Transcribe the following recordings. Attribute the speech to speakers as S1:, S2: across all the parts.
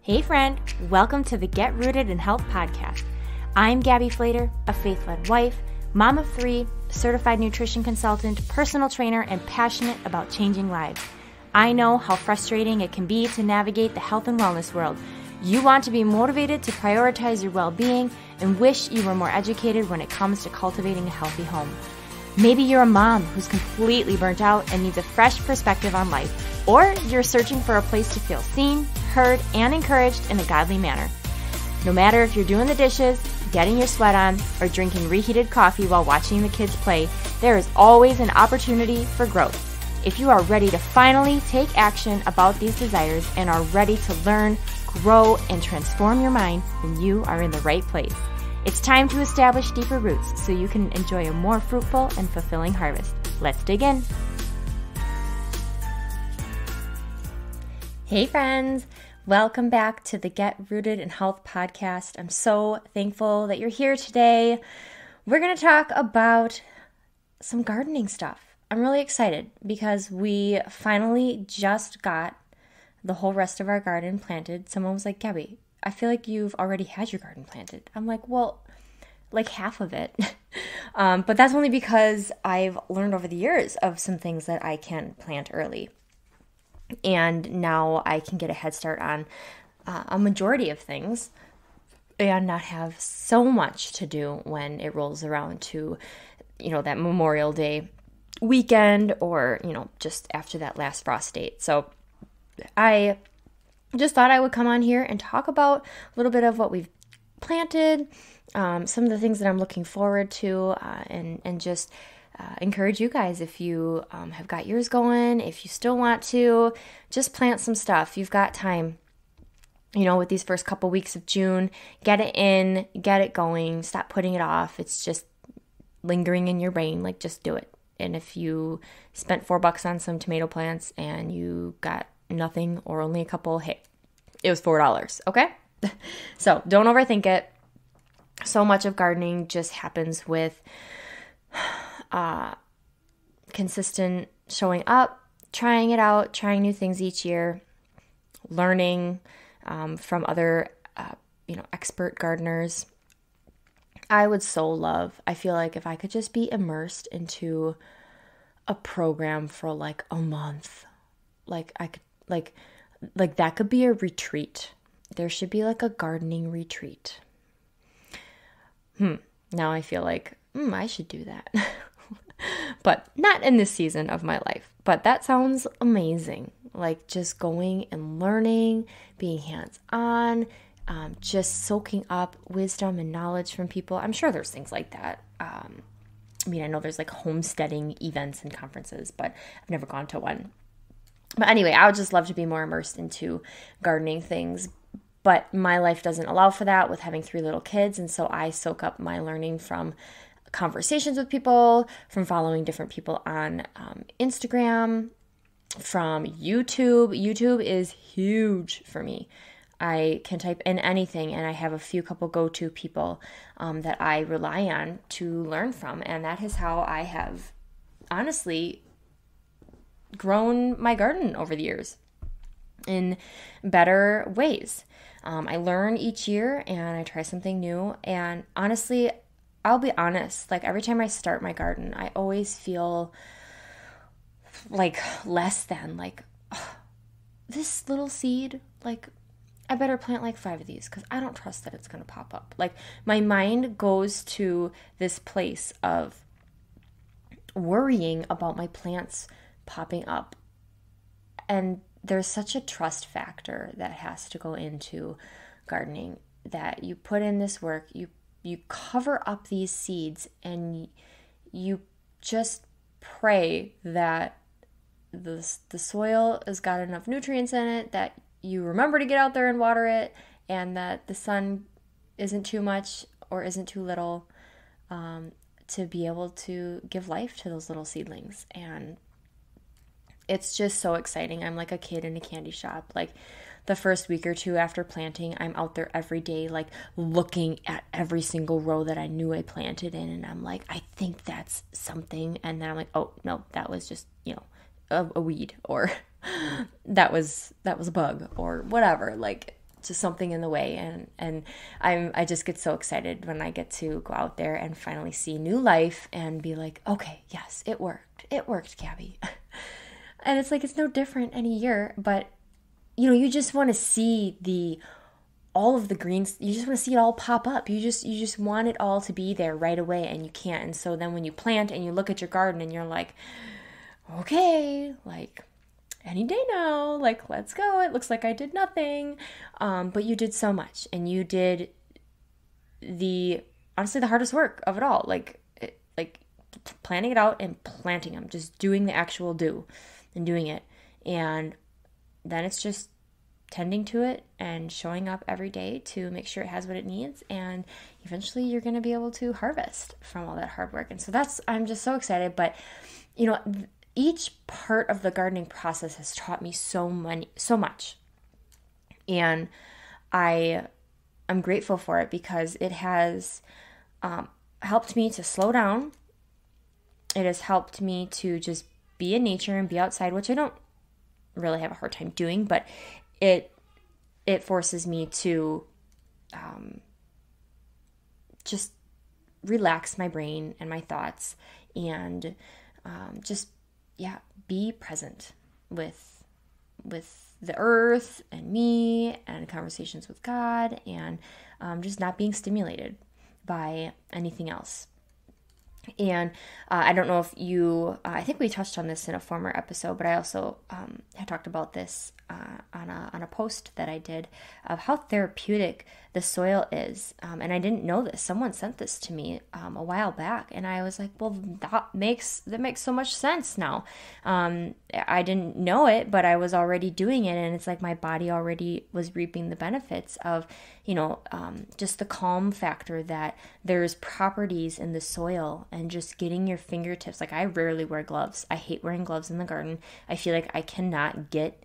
S1: Hey friend, welcome to the Get Rooted in Health podcast. I'm Gabby, a faith-led wife, mom of 3, certified nutrition consultant, personal trainer, and passionate about changing lives. I know how frustrating it can be to navigate the health and wellness world. You want to be motivated to prioritize your well-being and wish you were more educated when it comes to cultivating a healthy home. Maybe you're a mom who's completely burnt out and needs a fresh perspective on life, or you're searching for a place to feel seen, heard, and encouraged in a godly manner. No matter if you're doing the dishes, getting your sweat on, or drinking reheated coffee while watching the kids play, there is always an opportunity for growth. If you are ready to finally take action about these desires and are ready to learn, grow, and transform your mind, then you are in the right place. It's time to establish deeper roots so you can enjoy a more fruitful and fulfilling harvest. Let's dig in. Hey friends, welcome back to the Get Rooted in Health podcast. I'm so thankful that you're here today. We're going to talk about some gardening stuff. I'm really excited because we finally just got the whole rest of our garden planted. Someone was like, Gabby, I feel like you've already had your garden planted. I'm like, well, like half of it. But that's only because I've learned over the years of some things that I can plant early. And now I can get a head start on a majority of things and not have so much to do when it rolls around to, that Memorial Day weekend or, just after that last frost date. So I just thought I would come on here and talk about a little bit of what we've planted, some of the things that I'm looking forward to, and just encourage you guys, if you have got yours going, if you still want to, just plant some stuff. You've got time, with these first couple weeks of June, get it in, get it going, stop putting it off. It's just lingering in your brain, just do it. And if you spent $4 on some tomato plants and you got nothing or only a couple, hey, it was $4, okay? So don't overthink it. So much of gardening just happens with consistent showing up, trying it out, trying new things each year, learning from other expert gardeners. I would so love, I feel like if I could just be immersed into a program for a month, I could that could be a retreat. There should be a gardening retreat. Now I feel like, I should do that. But not in this season of my life. But that sounds amazing. Just going and learning, being hands-on, just soaking up wisdom and knowledge from people. I'm sure there's things like that. I know there's homesteading events and conferences, but I've never gone to one. But anyway, I would just love to be more immersed into gardening things. But my life doesn't allow for that with having 3 little kids. And so I soak up my learning from conversations with people, from following different people on Instagram, from YouTube. YouTube is huge for me. I can type in anything and I have a few couple go-to people that I rely on to learn from. And that is how I have honestly grown my garden over the years in better ways. I learn each year and I try something new. And honestly, I'll be honest, every time I start my garden, I always feel less than, this little seed, I better plant 5 of these because I don't trust that it's going to pop up. My mind goes to this place of worrying about my plants popping up. And there's such a trust factor that has to go into gardening, that you put in this work, you cover up these seeds, and you just pray that the soil has got enough nutrients in it, that you remember to get out there and water it, and that the sun isn't too much or isn't too little, to be able to give life to those little seedlings. And it's just so exciting. I'm like a kid in a candy shop. The first week or 2 after planting, I'm out there every day, looking at every single row that I knew I planted in. And I'm like, I think that's something. And then I'm like, oh, no, that was just, a weed, or that was a bug, or whatever. just something in the way. And I just get so excited when I get to go out there and finally see new life and be like, okay, yes, it worked, Gabby. And it's like, it's no different any year, but you just want to see all of the greens. You just want to see it all pop up. You just want it all to be there right away, and you can't. And so then when you plant and you look at your garden and you're like, okay, like any day now, like, let's go. It looks like I did nothing. But you did so much, and you did honestly the hardest work of it all. Like planning it out and planting them, just doing the actual do and doing it. And then it's just tending to it and showing up every day to make sure it has what it needs. And eventually you're going to be able to harvest from all that hard work. And so I'm just so excited. But, each part of the gardening process has taught me so much. And I'm grateful for it because it has helped me to slow down. It has helped me to just be in nature and be outside, which I don't really have a hard time doing, but it forces me to just relax my brain and my thoughts and be present with the earth and me and conversations with God, and just not being stimulated by anything else. And I don't know if I think we touched on this in a former episode, but I also had talked about this on a post that I did of how therapeutic the soil is. And I didn't know this. Someone sent this to me a while back, and I was like, well, that makes so much sense now. I didn't know it, but I was already doing it, and it's like my body already was reaping the benefits of, just the calm factor that there's properties in the soil, and just getting your fingertips. Like, I rarely wear gloves. I hate wearing gloves in the garden. I feel like I cannot get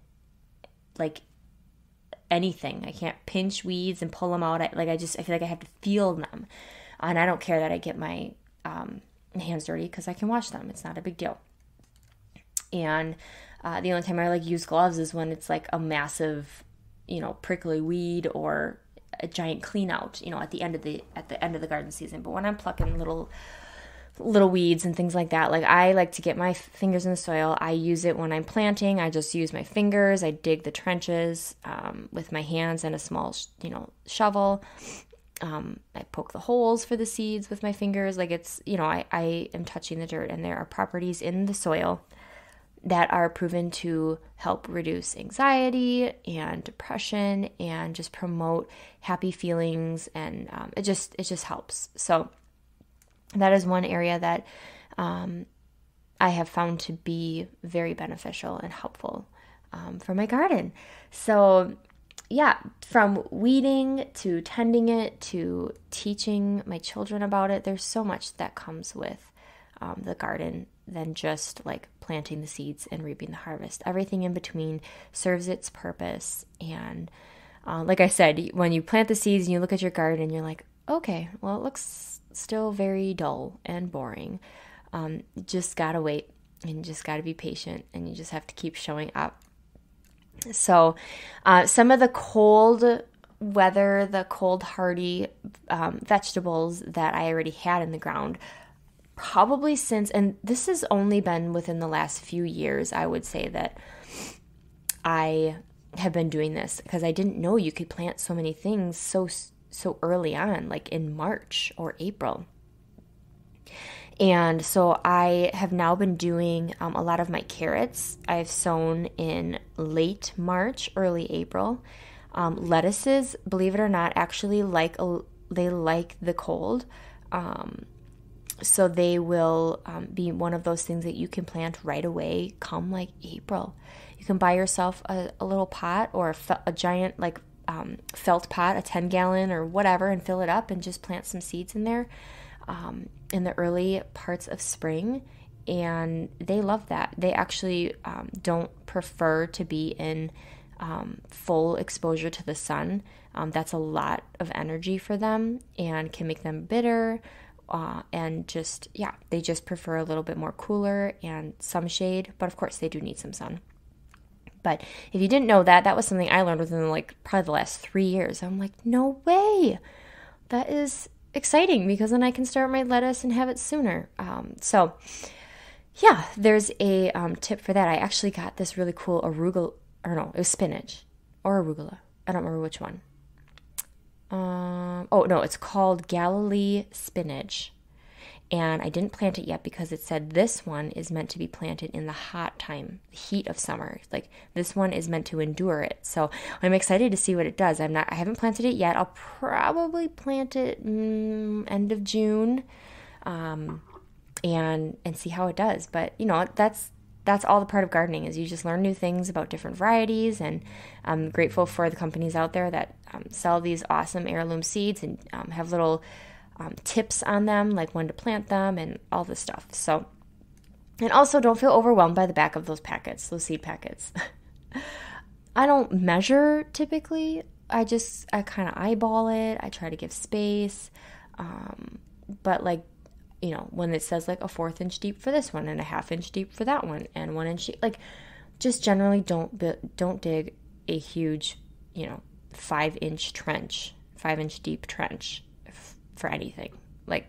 S1: like anything. I can't pinch weeds and pull them out. I feel like I have to feel them, and I don't care that I get my hands dirty because I can wash them. It's not a big deal. And the only time I use gloves is when it's like a massive, prickly weed or a giant clean out, at the end of the garden season. But when I'm plucking little weeds and things like that, I like to get my fingers in the soil. I use it when I'm planting. I just use my fingers. I dig the trenches with my hands and a small shovel. I poke the holes for the seeds with my fingers. It's I am touching the dirt, and there are properties in the soil that are proven to help reduce anxiety and depression and just promote happy feelings, and it just helps. So that is one area that I have found to be very beneficial and helpful for my garden. So yeah, from weeding to tending it to teaching my children about it, there's so much that comes with the garden than just planting the seeds and reaping the harvest. Everything in between serves its purpose. And like I said, when you plant the seeds and you look at your garden and you're like, okay, well, it looks still very dull and boring. You just gotta wait, and you just gotta be patient, and you just have to keep showing up. So some of the cold weather, the cold hardy vegetables that I already had in the ground, probably since, and this has only been within the last few years, I would say that I have been doing this, because I didn't know you could plant so many things so early on, like in March or April. And so I have now been doing a lot of my carrots I've sown in late March, early April. Lettuces, believe it or not, actually they like the cold. So they will be one of those things that you can plant right away come April. You can buy yourself a little pot or a giant felt pot, a 10-gallon or whatever, and fill it up and just plant some seeds in there in the early parts of spring. And they love that. They actually don't prefer to be in full exposure to the sun. That's a lot of energy for them and can make them bitter. And they just prefer a little bit more cooler and some shade, but of course they do need some sun. But if you didn't know that, that was something I learned within like probably the last 3 years. I'm like, no way. That is exciting because then I can start my lettuce and have it sooner. So yeah, there's a tip for that. I actually got this really cool arugula, or no, it was spinach or arugula. I don't remember which one. Oh no, it's called Galilee Spinach. And I didn't plant it yet because it said this one is meant to be planted in the hot time, the heat of summer. Like this one is meant to endure it. So I'm excited to see what it does. I haven't planted it yet. I'll probably plant it end of June, and see how it does. But that's all the part of gardening is you just learn new things about different varieties. And I'm grateful for the companies out there that sell these awesome heirloom seeds and have little tips on them, like when to plant them and all this stuff. So, and also don't feel overwhelmed by the back of those packets, those seed packets. I don't measure typically. I kind of eyeball it. I try to give space. But like, when it says like a 1/4 inch deep for this one and a 1/2 inch deep for that one and 1 inch deep, like just generally don't dig a huge, 5-inch trench, 5-inch deep trench for anything, like,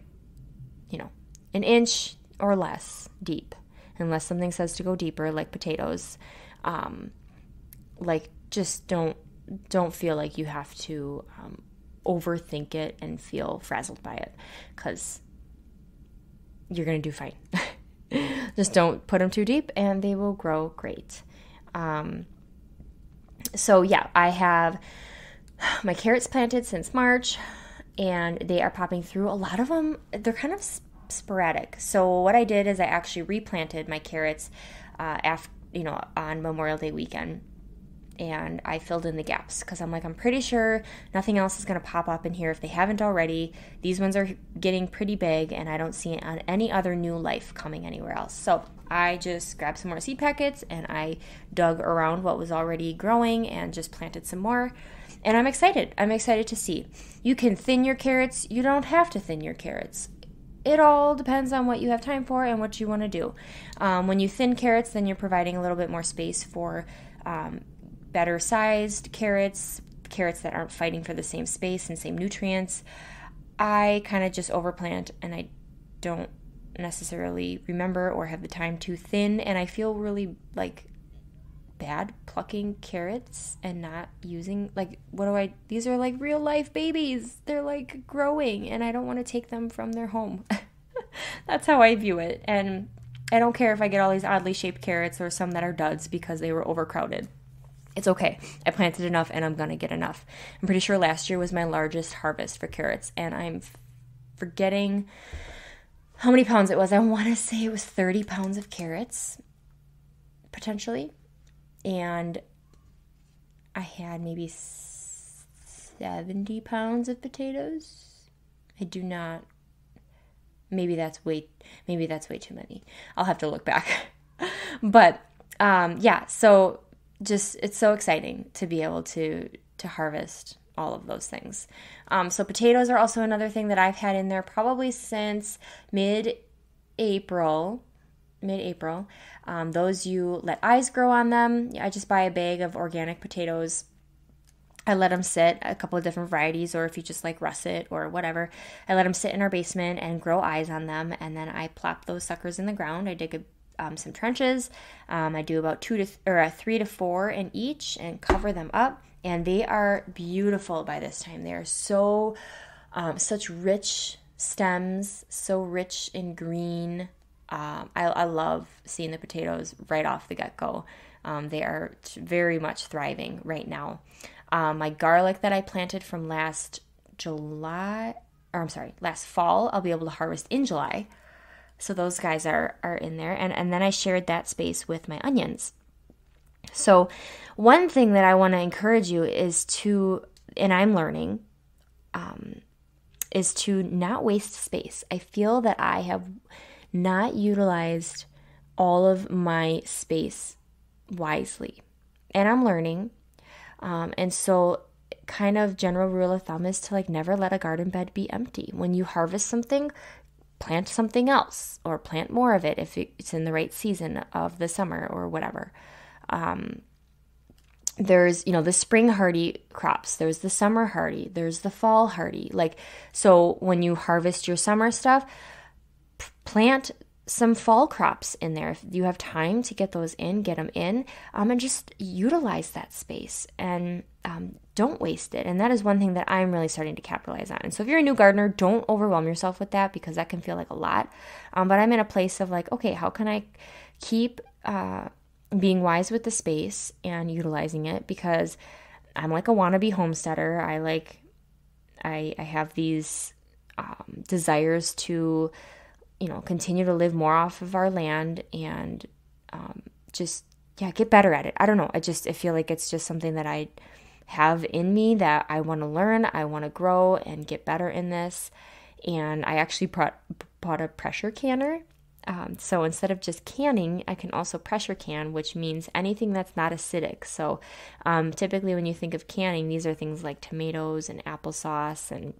S1: an inch or less deep, unless something says to go deeper, like potatoes. Like just don't feel like you have to overthink it and feel frazzled by it, because you're going to do fine. Just don't put them too deep and they will grow great. So yeah, I have my carrots planted since March, and they are popping through. A lot of them, they're kind of sporadic. So what I did is I actually replanted my carrots on Memorial Day weekend, and I filled in the gaps because I'm pretty sure nothing else is going to pop up in here if they haven't already. These ones are getting pretty big, and I don't see any other new life coming anywhere else. So I just grabbed some more seed packets, and I dug around what was already growing and just planted some more. And I'm excited. I'm excited to see. You can thin your carrots. You don't have to thin your carrots. It all depends on what you have time for and what you want to do. When you thin carrots, then you're providing a little bit more space for better sized carrots that aren't fighting for the same space and same nutrients. I kind of just overplant, and I don't necessarily remember or have the time to thin, and I feel really bad plucking carrots and not using, these are like real life babies. They're growing, and I don't want to take them from their home. That's how I view it. And I don't care if I get all these oddly shaped carrots or some that are duds because they were overcrowded. It's okay. I planted enough, and I'm going to get enough. I'm pretty sure last year was my largest harvest for carrots, and I'm forgetting how many pounds it was. I want to say it was 30 pounds of carrots, potentially. And I had maybe 70 pounds of potatoes. Maybe that's way too many. I'll have to look back. But yeah, so just it's so exciting to be able to harvest all of those things. So potatoes are also another thing that I've had in there probably since mid-April. Those you let eyes grow on them. I just buy a bag of organic potatoes. I let them sit, a couple of different varieties, or if you just like russet or whatever, I let them sit in our basement and grow eyes on them, and then I plop those suckers in the ground. I dig some trenches. I do about 3 to 4 in each and cover them up, and they are beautiful by this time. They are so such rich stems, so rich in green. I love seeing the potatoes right off the get-go. They are very much thriving right now. My garlic that I planted from last fall, I'll be able to harvest in July. So those guys are in there. And then I shared that space with my onions. So one thing that I want to encourage you is and I'm learning, is to not waste space. I feel that I have not utilized all of my space wisely. And I'm learning. And so kind of general rule of thumb is to never let a garden bed be empty. When you harvest something, plant something else or plant more of it if it's in the right season of the summer or whatever. there's, the spring hardy crops, there's the summer hardy, there's the fall hardy. So when you harvest your summer stuff, plant some fall crops in there. If you have time to get those in, get them in, and just utilize that space and don't waste it. And that is one thing that I'm really starting to capitalize on. And so if you're a new gardener, don't overwhelm yourself with that, because that can feel like a lot. But I'm in a place of okay, how can I keep being wise with the space and utilizing it? Because I'm like a wannabe homesteader. I have these desires to, continue to live more off of our land and get better at it. I don't know. I feel like it's just something that I have in me that I want to learn. I want to grow and get better in this. And I actually bought a pressure canner. So instead of just canning, I can also pressure can, which means anything that's not acidic. So typically when you think of canning, these are things like tomatoes and applesauce and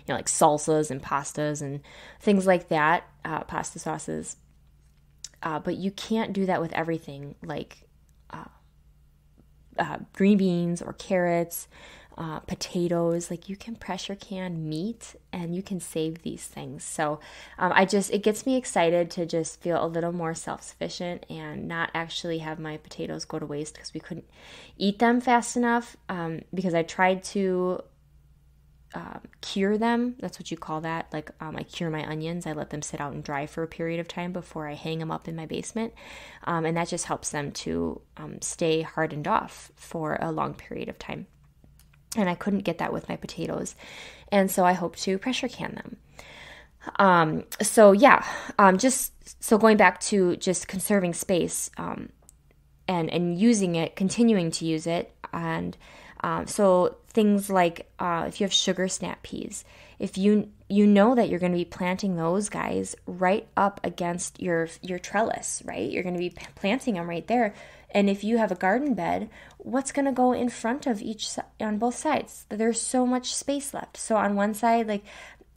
S1: like salsas and pastas and things like that, pasta sauces. But you can't do that with everything, like green beans or carrots, potatoes. You can pressure can meat and you can save these things. So it gets me excited to just feel a little more self-sufficient and not actually have my potatoes go to waste because we couldn't eat them fast enough, because I tried to cure them. That's what you call that. I cure my onions. I let them sit out and dry for a period of time before I hang them up in my basement. And that just helps them to stay hardened off for a long period of time. And I couldn't get that with my potatoes. And so I hope to pressure can them. So going back to just conserving space, and using it, continuing to use it. And so things like if you have sugar snap peas, if you know that you're going to be planting those guys right up against your trellis, right? You're going to be planting them right there. And if you have a garden bed, what's going to go in front of on both sides? There's so much space left. So on one side,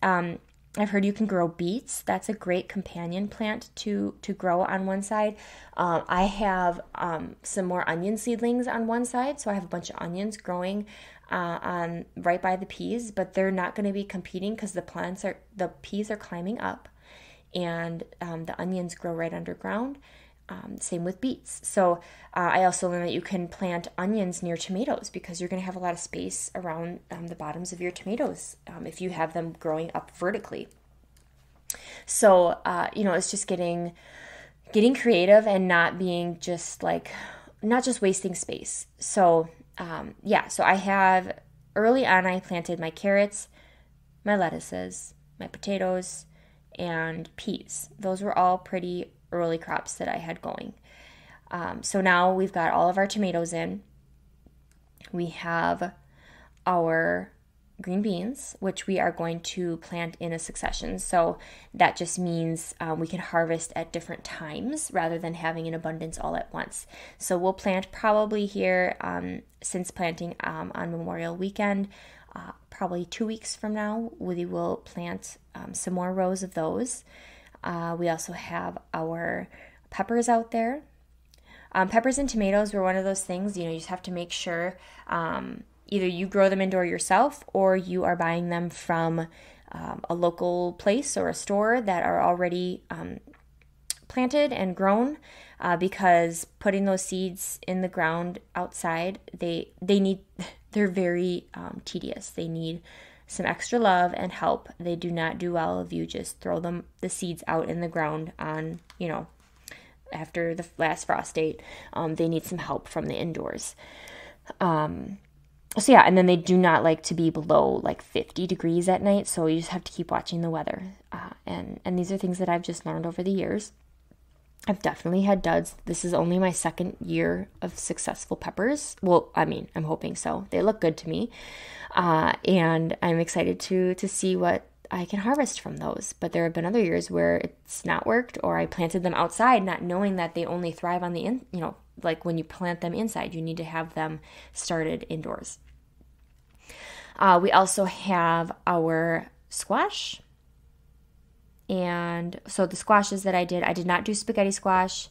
S1: I've heard you can grow beets. That's a great companion plant to grow on one side. I have some more onion seedlings on one side, so I have a bunch of onions growing on right by the peas, but they're not going to be competing because the peas are climbing up, and the onions grow right underground. Same with beets. So I also learned that you can plant onions near tomatoes because you're going to have a lot of space around the bottoms of your tomatoes if you have them growing up vertically. So, it's just getting creative and not being just not just wasting space. So, so I have, early on, I planted my carrots, my lettuces, my potatoes, and peas. Those were all pretty early crops that I had going. So now we've got all of our tomatoes in. We have our green beans, which we are going to plant in a succession. So that just means we can harvest at different times rather than having an abundance all at once. So we'll plant probably here, since planting on Memorial Weekend, probably 2 weeks from now, we will plant some more rows of those. We also have our peppers out there. Peppers and tomatoes were one of those things, you just have to make sure either you grow them indoor yourself or you are buying them from a local place or a store that are already planted and grown, because putting those seeds in the ground outside, they're very tedious. They need some extra love and help. They do not do well if you just throw the seeds out in the ground on, after the last frost date. They need some help from the indoors. And then they do not like to be below 50 degrees at night, so you just have to keep watching the weather. And these are things that I've just learned over the years. I've definitely had duds. This is only my second year of successful peppers. Well, I'm hoping so. They look good to me. And I'm excited to see what I can harvest from those. But there have been other years where it's not worked, or I planted them outside not knowing that they only thrive on when you plant them inside, you need to have them started indoors. We also have our squash. And so the squashes that I did not do spaghetti squash.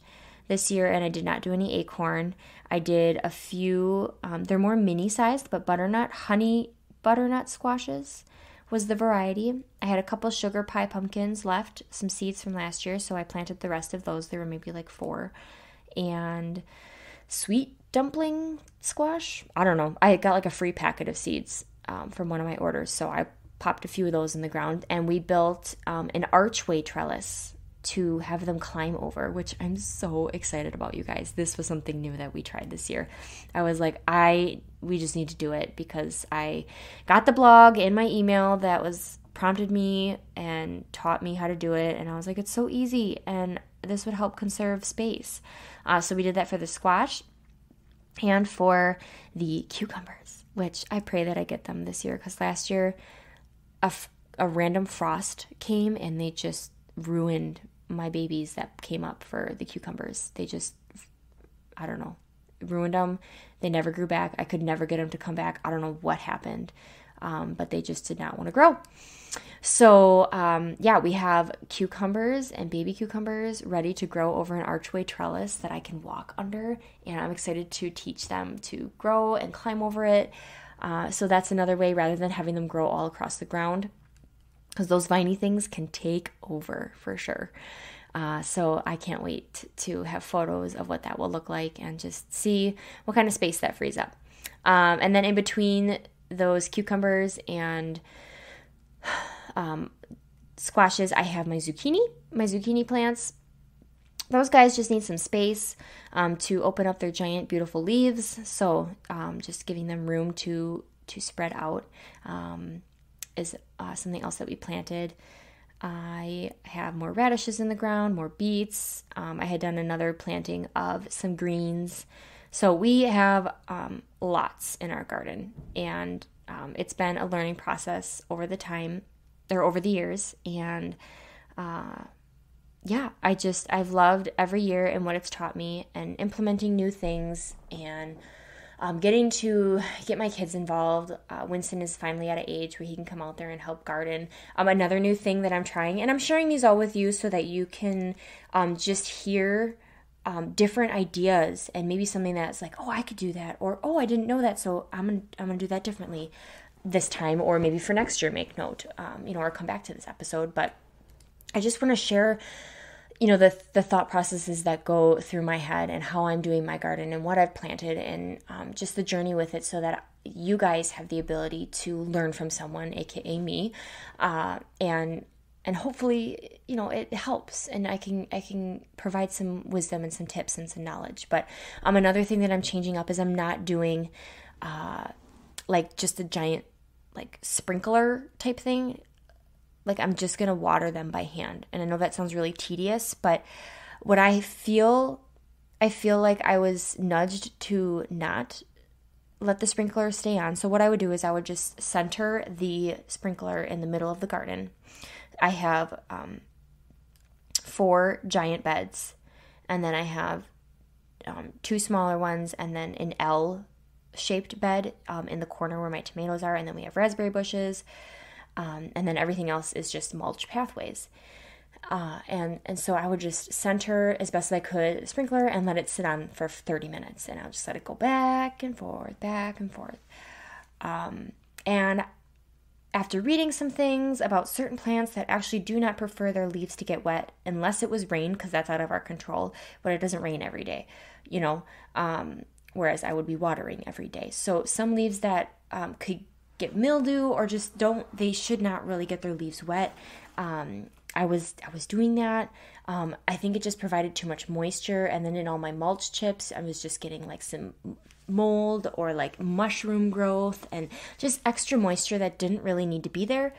S1: this year, and I did not do any acorn. I did a few, they're more mini sized, but honey butternut squashes was the variety. I had a couple sugar pie pumpkins left, some seeds from last year, so I planted the rest of those. There were maybe like 4. And sweet dumpling squash. I don't know. I got like a free packet of seeds from one of my orders, so I popped a few of those in the ground, and we built an archway trellis to have them climb over, which I'm so excited about, you guys. This was something new that we tried this year. I was like, we just need to do it, because I got the blog in my email that was prompted me and taught me how to do it, and I was like, it's so easy, and this would help conserve space. So we did that for the squash and for the cucumbers, which I pray that I get them this year, because last year a random frost came and they just ruined my babies that came up for the cucumbers. They just, I don't know, ruined them. They never grew back. I could never get them to come back. I don't know what happened, but they just did not want to grow. So, we have cucumbers and baby cucumbers ready to grow over an archway trellis that I can walk under, and I'm excited to teach them to grow and climb over it. So that's another way, rather than having them grow all across the ground, because those viney things can take over for sure. So I can't wait to have photos of what that will look like and just see what kind of space that frees up. And then in between those cucumbers and squashes, I have my zucchini plants. Those guys just need some space to open up their giant, beautiful leaves. So just giving them room to spread out is something else that we planted. I have more radishes in the ground, more beets. I had done another planting of some greens. So we have lots in our garden, and it's been a learning process over the years. And I've loved every year and what it's taught me, and implementing new things, and getting to get my kids involved. Winston is finally at an age where he can come out there and help garden. Another new thing that I'm trying, and I'm sharing these all with you so that you can just hear different ideas, and maybe something that's like, oh, I could do that, or oh, I didn't know that, so I'm gonna do that differently this time, or maybe for next year, make note, or come back to this episode. But I just want to share, the thought processes that go through my head, and how I'm doing my garden, and what I've planted, and just the journey with it, so that you guys have the ability to learn from someone, aka me, and hopefully, it helps, and I can provide some wisdom and some tips and some knowledge. But another thing that I'm changing up is I'm not doing like just a giant like sprinkler type thing. Like, I'm just going to water them by hand. And I know that sounds really tedious, but what I feel like I was nudged to not let the sprinkler stay on. So what I would do is I would just center the sprinkler in the middle of the garden. I have 4 giant beds, and then I have 2 smaller ones, and then an L-shaped bed in the corner where my tomatoes are, and then we have raspberry bushes. And then everything else is just mulch pathways. And so I would just center as best as I could the sprinkler and let it sit on for 30 minutes. And I'll just let it go back and forth, back and forth. And after reading some things about certain plants that actually do not prefer their leaves to get wet unless it was rain, because that's out of our control, but it doesn't rain every day, whereas I would be watering every day. So some leaves that could get mildew or just they should not really get their leaves wet. I was doing that. I think it just provided too much moisture, and then in all my mulch chips, I was just getting like some mold or like mushroom growth and just extra moisture that didn't really need to be there.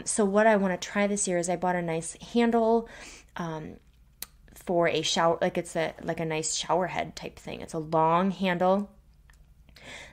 S1: So what I want to try this year is I bought a nice handle for a shower, like it's a nice shower head type thing. It's a long handle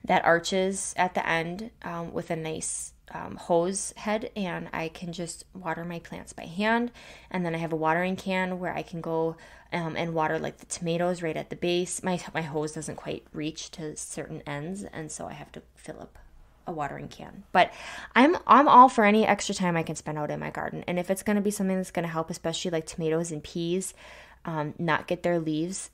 S1: that arches at the end with a nice hose head, and I can just water my plants by hand. And then I have a watering can where I can go and water like the tomatoes right at the base. My hose doesn't quite reach to certain ends, and so I have to fill up a watering can. But I'm all for any extra time I can spend out in my garden, and if it's going to be something that's going to help, especially like tomatoes and peas, not get their leaves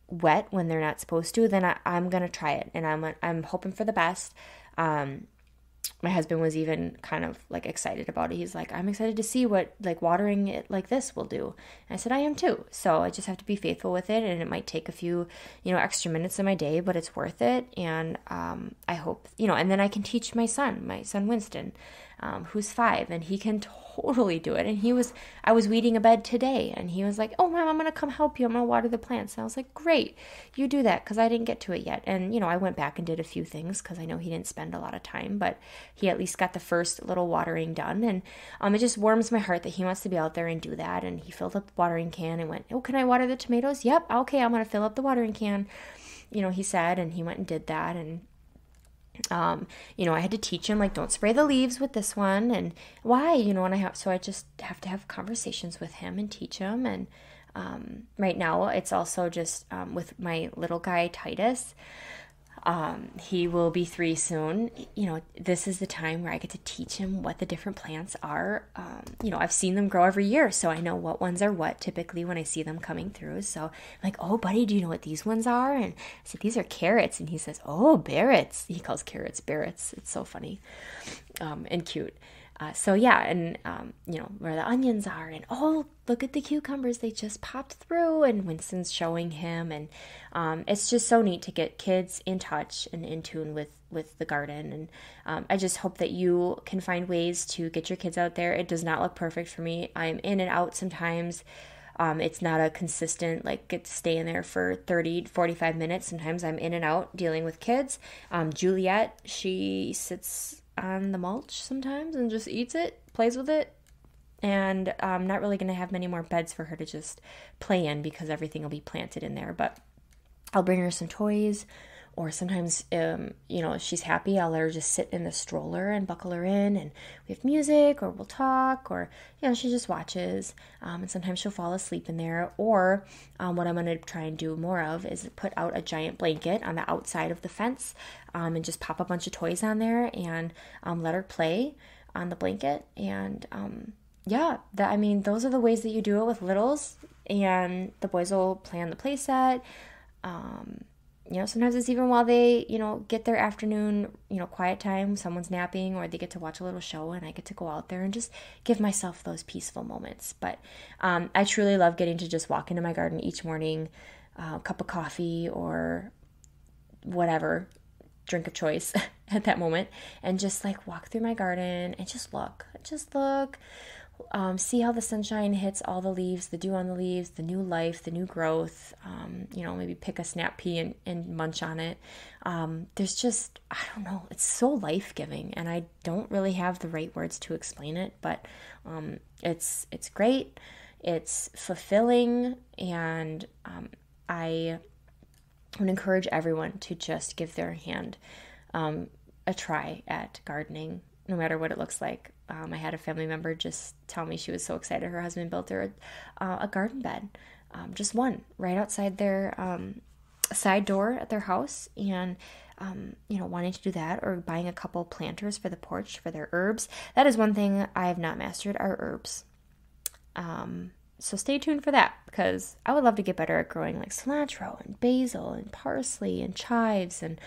S1: wet when they're not supposed to, then I'm going to try it. And I'm hoping for the best. My husband was even kind of like excited about it. He's like, I'm excited to see what like watering it like this will do. And I said, I am too. So I just have to be faithful with it. And it might take a few, extra minutes in my day, but it's worth it. And I hope, and then I can teach my son Winston, who's 5, and he can totally do it. And I was weeding a bed today, and he was like, oh, Mom, I'm going to come help you. I'm going to water the plants. And I was like, great, you do that, because I didn't get to it yet. And, I went back and did a few things, because I know he didn't spend a lot of time, but he at least got the first little watering done. And it just warms my heart that he wants to be out there and do that. And he filled up the watering can and went, oh, can I water the tomatoes? Yep, okay, I'm going to fill up the watering can, he said, and he went and did that. And I had to teach him, like, don't spray the leaves with this one, and why, so I just have to have conversations with him and teach him. And right now it's also just with my little guy Titus. He will be 3 soon. This is the time where I get to teach him what the different plants are. I've seen them grow every year, so I know what ones are what typically when I see them coming through. So I'm like, oh, buddy, do you know what these ones are? And I said, these are carrots. And he says, oh, barrett's. He calls carrots barrett's. It's so funny and cute. Where the onions are, and oh, look at the cucumbers, they just popped through, and Winston's showing him, and it's just so neat to get kids in touch and in tune with the garden. And I just hope that you can find ways to get your kids out there. It does not look perfect for me. I'm in and out sometimes. It's not a consistent, like, get to stay in there for 30, 45 minutes. Sometimes I'm in and out dealing with kids. Juliet, she sits on the mulch sometimes and just eats it, plays with it, and I'm not really going to have many more beds for her to just play in because everything will be planted in there. But I'll bring her some toys, or sometimes if she's happy, I'll let her just sit in the stroller and buckle her in, and we have music, or we'll talk, or she just watches, and sometimes she'll fall asleep in there. Or what I'm going to try and do more of is put out a giant blanket on the outside of the fence, and just pop a bunch of toys on there, and let her play on the blanket. And those are the ways that you do it with littles, and the boys will play on the play set. Sometimes it's even while they, get their afternoon, quiet time, someone's napping, or they get to watch a little show, and I get to go out there and just give myself those peaceful moments. But I truly love getting to just walk into my garden each morning, a cup of coffee or whatever drink of choice at that moment, and just like walk through my garden and just look, see how the sunshine hits all the leaves, the dew on the leaves, the new life, the new growth, maybe pick a snap pea and munch on it. There's just, I don't know, it's so life-giving, and I don't really have the right words to explain it, but it's great, it's fulfilling, and I would encourage everyone to just give their hand a try at gardening, no matter what it looks like. I had a family member just tell me she was so excited her husband built her a garden bed, just one, right outside their side door at their house, and wanting to do that, or buying a couple planters for the porch for their herbs. That is one thing I have not mastered, are herbs. So stay tuned for that, because I would love to get better at growing like cilantro and basil and parsley and chives and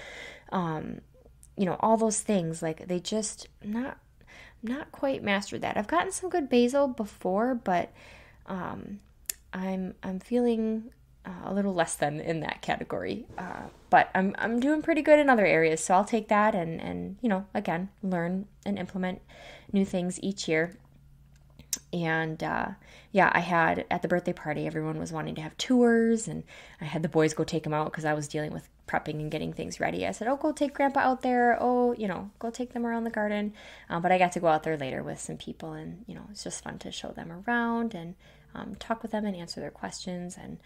S1: all those things. Like, they just not quite mastered that. I've gotten some good basil before, but I'm feeling a little less than in that category. But I'm doing pretty good in other areas, so I'll take that and again, learn and implement new things each year. And I had, at the birthday party, everyone was wanting to have tours, and I had the boys go take them out because I was dealing with prepping and getting things ready. I said, oh, go take Grandpa out there. Oh, go take them around the garden. But I got to go out there later with some people, and, it's just fun to show them around and talk with them and answer their questions, and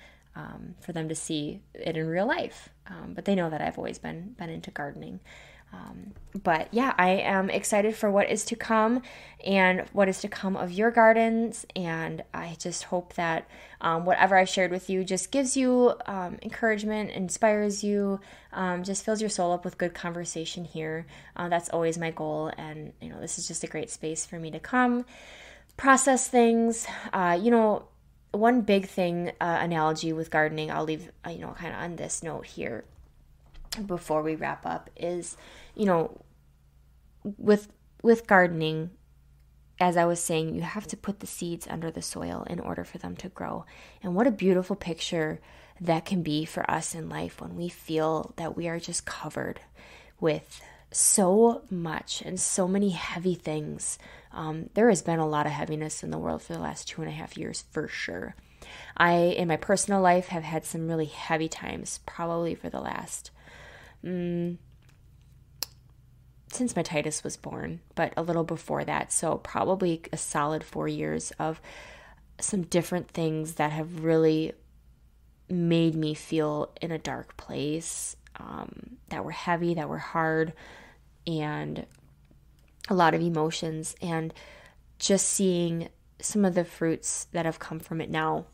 S1: for them to see it in real life. But they know that I've always been into gardening. But yeah, I am excited for what is to come and what is to come of your gardens. And I just hope that whatever I've shared with you just gives you encouragement, inspires you, just fills your soul up with good conversation here. That's always my goal. And, this is just a great space for me to come process things. one big thing, analogy with gardening, I'll leave, kind of on this note here before we wrap up, is, with gardening, as I was saying, you have to put the seeds under the soil in order for them to grow. And what a beautiful picture that can be for us in life when we feel that we are just covered with so much and so many heavy things. There has been a lot of heaviness in the world for the last 2.5 years, for sure. I, in my personal life, have had some really heavy times, probably for the last, since my Titus was born, but a little before that. So probably a solid 4 years of some different things that have really made me feel in a dark place, that were heavy, that were hard, and a lot of emotions. And just seeing some of the fruits that have come from it now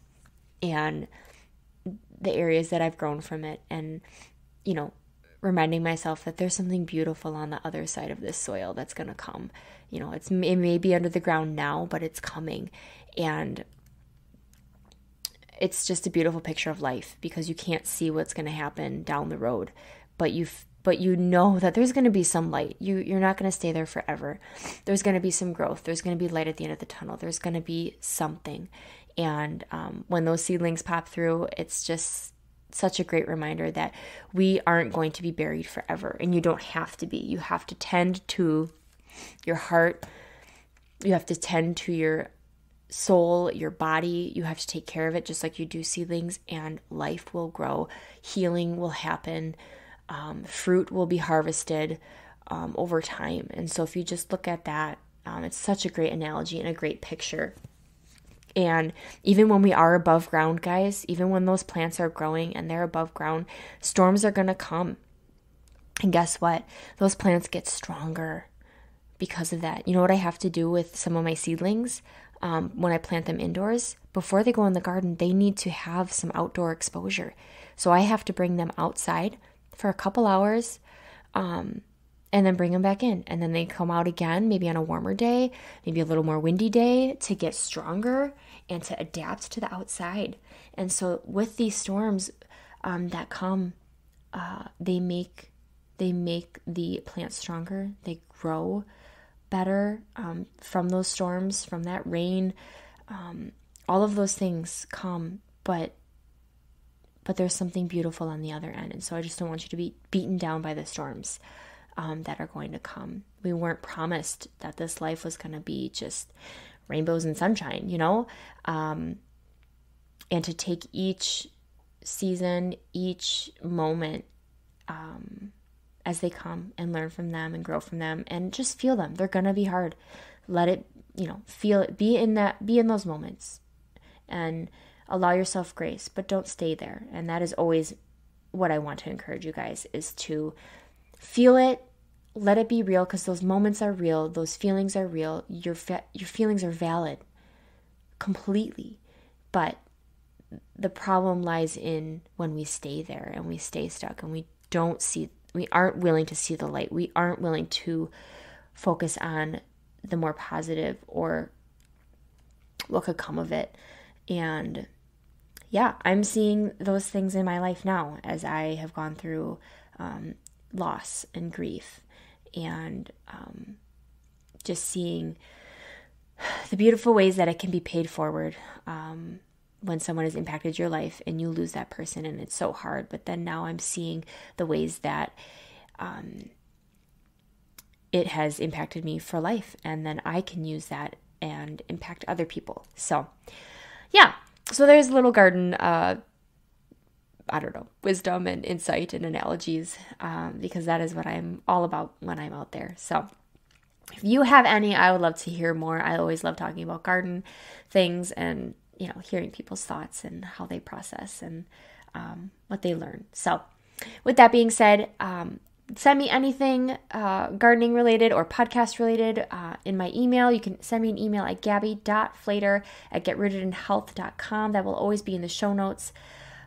S1: and the areas that I've grown from it, and, reminding myself that there's something beautiful on the other side of this soil that's going to come. It may be under the ground now, but it's coming. And it's just a beautiful picture of life, because you can't see what's going to happen down the road, but you know that there's going to be some light. You're not going to stay there forever. There's going to be some growth. There's going to be light at the end of the tunnel. There's going to be something. And when those seedlings pop through, it's just such a great reminder that we aren't going to be buried forever, and you don't have to be. You have to tend to your heart. You have to tend to your soul, your body. You have to take care of it just like you do seedlings, and life will grow. Healing will happen. Fruit will be harvested over time. And so if you just look at that, it's such a great analogy and a great picture. And even when we are above ground, guys, even when those plants are growing and they're above ground, storms are going to come. And guess what? Those plants get stronger because of that. You know what I have to do with some of my seedlings when I plant them indoors? Before they go in the garden, they need to have some outdoor exposure. So I have to bring them outside for a couple hours, and then bring them back in. And then they come out again, maybe on a warmer day, maybe a little more windy day, to get stronger and to adapt to the outside. And so with these storms that come, they make the plants stronger. They grow better from those storms, from that rain. All of those things come, but there's something beautiful on the other end. And so I just don't want you to be beaten down by the storms that are going to come. We weren't promised that this life was going to be just rainbows and sunshine, and to take each season, each moment as they come, and learn from them and grow from them, and just feel them. They're going to be hard. Let it, feel it, be in those moments, and allow yourself grace, but don't stay there. And that is always what I want to encourage you guys, is to feel it, let it be real, because those moments are real, those feelings are real, your feelings are valid completely. But the problem lies in when we stay there and we stay stuck, and we aren't willing to see the light. We aren't willing to focus on the more positive or what could come of it. And yeah, I'm seeing those things in my life now as I have gone through loss and grief, and just seeing the beautiful ways that it can be paid forward when someone has impacted your life and you lose that person, and it's so hard. But then now I'm seeing the ways that it has impacted me for life, and then I can use that and impact other people. So yeah, so there's a little garden wisdom and insight and analogies, because that is what I'm all about when I'm out there. So if you have any, I would love to hear more. I always love talking about garden things, and hearing people's thoughts and how they process and what they learn. So with that being said, send me anything gardening related or podcast related in my email. You can send me an email at gabby.flater@getrootedinhealth.com. That will always be in the show notes.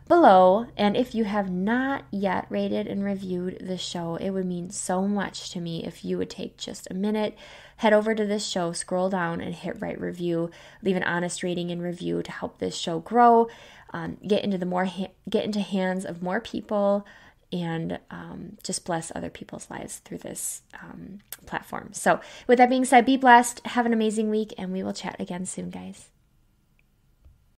S1: below. And if you have not yet rated and reviewed the show, it would mean so much to me if you would take just a minute, head over to this show, scroll down and hit write review, leave an honest rating and review to help this show grow, get into hands of more people, and just bless other people's lives through this platform. So with that being said, be blessed, have an amazing week, and we will chat again soon, guys.